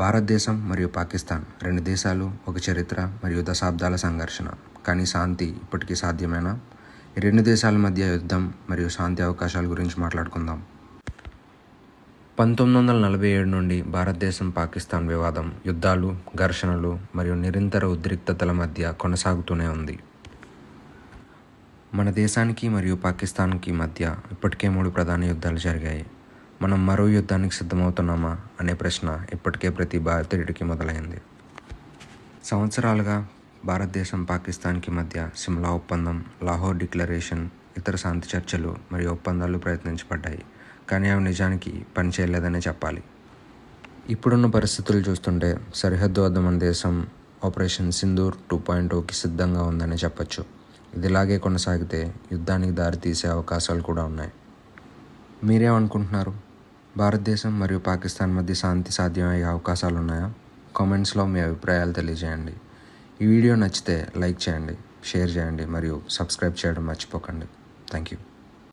భారతదేశం మరియు పాకిస్తాన్ రెండు దేశాలు, ఒక చరిత్ర మరియు దశాబ్దాల సంఘర్షణ. కానీ శాంతి ఇప్పటికీ సాధ్యమేనా? ఈ రెండు దేశాల మధ్య యుద్ధం మరియు శాంతి అవకాశాల గురించి మాట్లాడుకుందాం. 1947 నుండి భారతదేశం పాకిస్తాన్ వివాదం యుద్ధాలు, ఘర్షణలు మరియు నిరంతర ఉద్రిక్తతల మధ్య కొనసాగుతూనే ఉంది. మన దేశానికి మరియు పాకిస్తాన్కి మధ్య ఇప్పటికే 3 ప్రధాన యుద్ధాలు జరిగాయి. మనం మరో యుద్ధానికి సిద్ధమవుతున్నామా అనే ప్రశ్న ఇప్పటికే ప్రతి భారతీయుడికి మొదలైంది. సంవత్సరాలుగా భారతదేశం పాకిస్తాన్కి మధ్య సిమ్లా ఒప్పందం, లాహోర్ డిక్లరేషన్, ఇతర శాంతి చర్చలు మరియు ఒప్పందాలు ప్రయత్నించబడ్డాయి. కానీ అవి నిజానికి పనిచేయలేదనే చెప్పాలి. ఇప్పుడున్న పరిస్థితులు చూస్తుంటే సరిహద్దు వద్ద మన దేశం ఆపరేషన్ సింధూర్ 2.0కి సిద్ధంగా ఉందని చెప్పొచ్చు. ఇది ఇలాగే కొనసాగితే యుద్ధానికి దారితీసే అవకాశాలు కూడా ఉన్నాయి. మీరేమనుకుంటున్నారు? భారతదేశం మరియు పాకిస్తాన్ మధ్య శాంతి సాధ్యమయ్యే అవకాశాలు ఉన్నాయా? కామెంట్స్లో మీ అభిప్రాయాలు తెలియజేయండి. ఈ వీడియో నచ్చితే లైక్ చేయండి, షేర్ చేయండి మరియు సబ్స్క్రైబ్ చేయడం మర్చిపోకండి. Thank you.